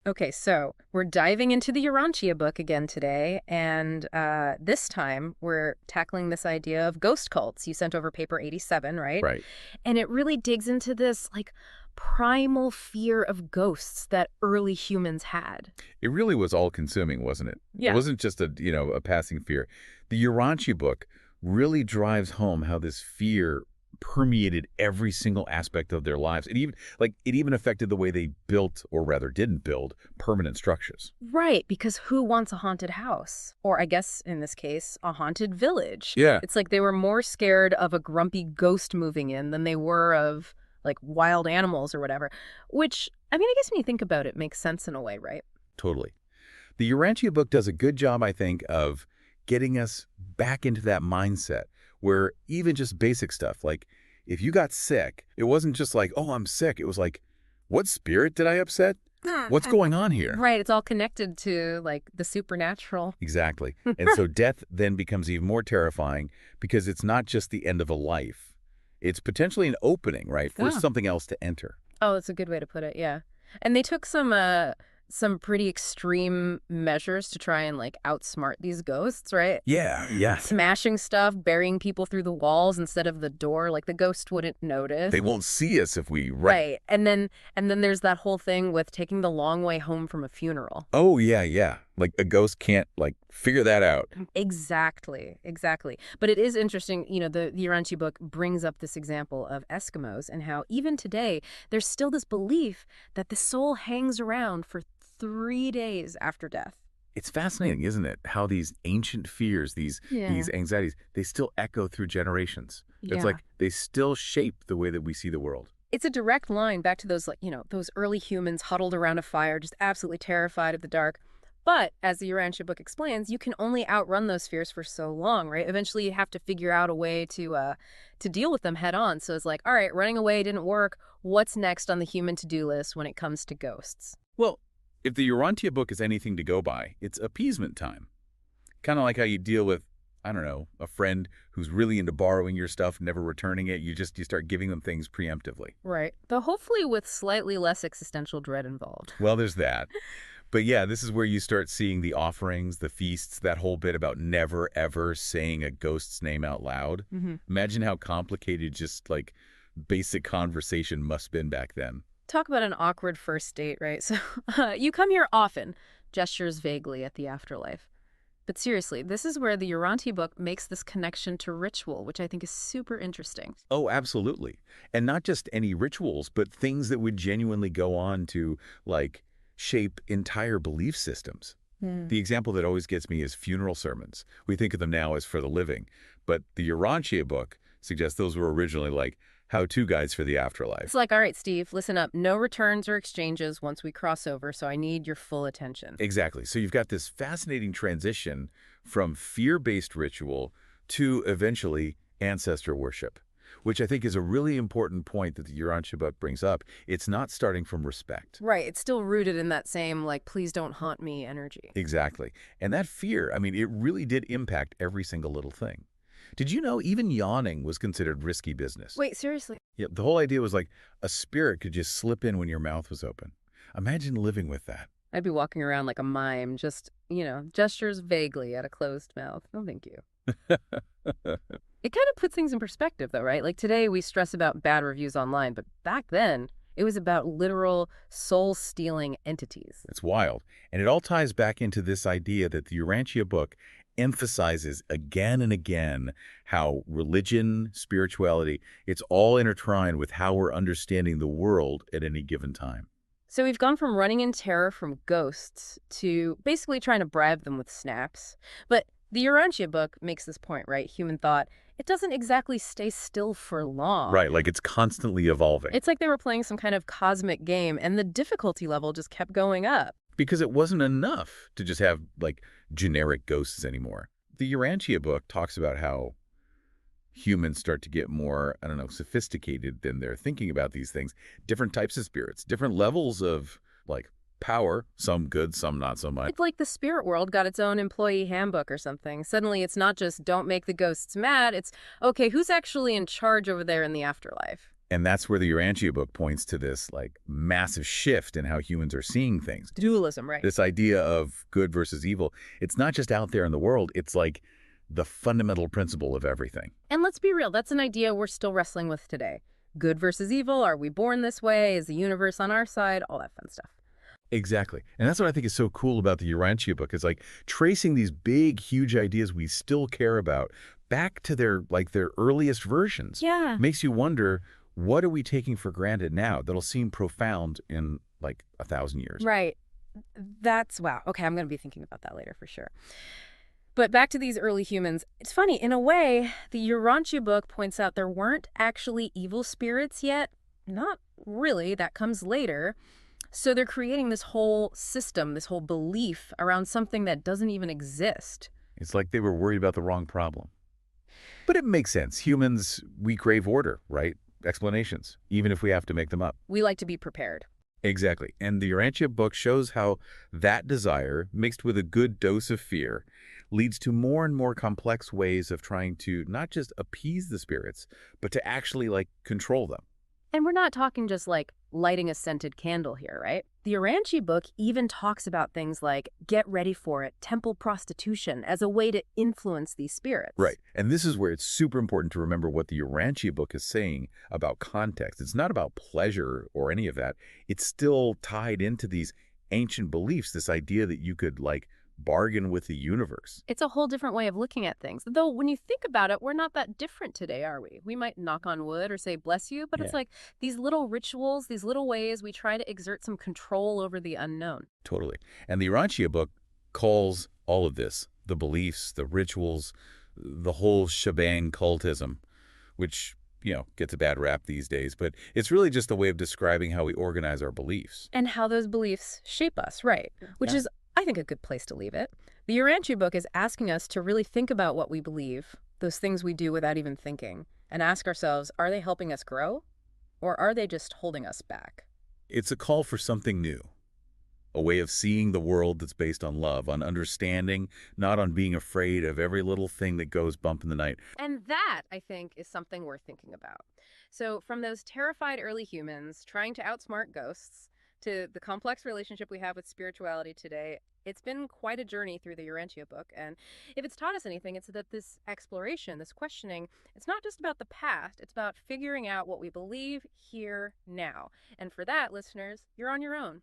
Okay, so we're diving into the Urantia book again today, and this time we're tackling this idea of ghost cults. You sent over paper 87, right? Right. And it really digs into this, primal fear of ghosts that early humans had. It really was all-consuming, wasn't it? It Yeah. wasn't just a passing fear. The Urantia book really drives home how this fear permeated every single aspect of their lives. It even affected the way they built, or rather didn't build, permanent structures. Right, because who wants a haunted house? Or I guess, in this case, a haunted village. Yeah. It's like they were more scared of a grumpy ghost moving in than they were of, wild animals or whatever. Which, I guess when you think about it, makes sense in a way, right? Totally. The Urantia book does a good job, I think, of getting us back into that mindset where even just basic stuff, like if you got sick, it wasn't just like, oh, I'm sick. It was like, what spirit did I upset? What's going on here? Right, it's all connected to, the supernatural. Exactly. And so death then becomes even more terrifying because it's not just the end of a life. It's potentially an opening, right, for something else to enter. Oh, that's a good way to put it, yeah. And they took some pretty extreme measures to try and outsmart these ghosts, right? Yeah. Smashing stuff, burying people through the walls instead of the door, the ghost wouldn't notice. They won't see us if we... Right. And then there's that whole thing with taking the long way home from a funeral. Oh, yeah. Like a ghost can't figure that out. Exactly. But it is interesting, the Urantia book brings up this example of Eskimos and how even today there's still this belief that the soul hangs around for 3 days after death. It's fascinating, isn't it? How these ancient fears, these anxieties, they still echo through generations. It's like they still shape the way that we see the world. It's a direct line back to those, those early humans huddled around a fire, just absolutely terrified of the dark. But as the Urantia book explains, you can only outrun those fears for so long, right? Eventually you have to figure out a way to deal with them head on. So it's like, all right, running away didn't work. What's next on the human to-do list when it comes to ghosts? Well, if the Urantia book is anything to go by, it's appeasement time. Kind of like how you deal with, I don't know, a friend who's really into borrowing your stuff, never returning it. You start giving them things preemptively. Right. Though hopefully with slightly less existential dread involved. Well, there's that. But yeah, this is where you start seeing the offerings, the feasts, that whole bit about never, ever saying a ghost's name out loud. Mm-hmm. Imagine how complicated just basic conversation must have been back then. Talk about an awkward first date, right? So you come here often, gestures vaguely at the afterlife. But seriously, this is where the Urantia book makes this connection to ritual, which I think is super interesting. Oh, absolutely. And not just any rituals, but things that would genuinely go on to, shape entire belief systems. The example that always gets me is funeral sermons. We think of them now as for the living, but the Urantia book suggests those were originally how-to guides for the afterlife. It's like, all right, Steve, listen up. No returns or exchanges once we cross over, so I need your full attention. Exactly. So you've got this fascinating transition from fear-based ritual to eventually ancestor worship, which I think is a really important point that the Urantia book brings up. It's not starting from respect. Right. It's still rooted in that same, please don't haunt me energy. Exactly. And that fear, it really did impact every single little thing. Did you know even yawning was considered risky business? Wait, seriously? Yeah, the whole idea was a spirit could just slip in when your mouth was open. Imagine living with that. I'd be walking around like a mime, just, gestures vaguely at a closed mouth. No, thank you. It kind of puts things in perspective, though, right? Today we stress about bad reviews online, but back then it was about literal soul-stealing entities. It's wild. And it all ties back into this idea that the Urantia book emphasizes again and again how religion, spirituality, it's all intertwined with how we're understanding the world at any given time. So we've gone from running in terror from ghosts to basically trying to bribe them with snaps. But the Urantia book makes this point, right? Human thought, it doesn't exactly stay still for long. Right, it's constantly evolving. It's like they were playing some kind of cosmic game, and the difficulty level just kept going up. Because it wasn't enough to just have, generic ghosts anymore. The Urantia book talks about how humans start to get more, sophisticated than they're thinking about these things. Different types of spirits, different levels of, power, some good, some not so much. It's like the spirit world got its own employee handbook or something. Suddenly it's not just don't make the ghosts mad, it's, okay, who's actually in charge over there in the afterlife? And that's where the Urantia book points to this like massive shift in how humans are seeing things. Dualism, right? This idea of good versus evil, it's not just out there in the world, it's like the fundamental principle of everything. And let's be real, that's an idea we're still wrestling with today. Good versus evil, are we born this way? Is the universe on our side? All that fun stuff. Exactly. And that's what I think is so cool about the Urantia book is like tracing these big, huge ideas we still care about back to their earliest versions. Yeah. Makes you wonder, what are we taking for granted now that'll seem profound in like 1,000 years? Right. That's, wow. Okay, I'm going to be thinking about that later for sure. But back to these early humans, it's funny, in a way, the Urantia book points out there weren't actually evil spirits yet. Not really, that comes later. So they're creating this whole system, this whole belief around something that doesn't even exist. It's like they were worried about the wrong problem. But it makes sense. Humans, we crave order, right? Explanations, even if we have to make them up. We like to be prepared. Exactly. And the Urantia book shows how that desire, mixed with a good dose of fear, leads to more and more complex ways of trying to not just appease the spirits, but to actually, like, control them. And we're not talking just like lighting a scented candle here, right? The Urantia book even talks about things like, get ready for it, temple prostitution, as a way to influence these spirits. Right. And this is where it's super important to remember what the Urantia book is saying about context. It's not about pleasure or any of that. It's still tied into these ancient beliefs, this idea that you could, like, bargain with the universe. It's a whole different way of looking at things. Though when you think about it, we're not that different today, are we? We might knock on wood or say bless you, but It's like these little rituals, these little ways we try to exert some control over the unknown. Totally. And the Urantia book calls all of this, the beliefs, the rituals, the whole shebang cultism, which, gets a bad rap these days, but it's really just a way of describing how we organize our beliefs. And how those beliefs shape us, right? Which is, I think, a good place to leave it. The Urantia book is asking us to really think about what we believe, those things we do without even thinking, and ask ourselves, are they helping us grow, or are they just holding us back? It's a call for something new, a way of seeing the world that's based on love, on understanding, not on being afraid of every little thing that goes bump in the night. And that, I think, is something worth thinking about. So from those terrified early humans trying to outsmart ghosts to the complex relationship we have with spirituality today, it's been quite a journey through the Urantia book. And if it's taught us anything, it's that this exploration, this questioning, it's not just about the past, it's about figuring out what we believe here now. And for that, listeners, you're on your own.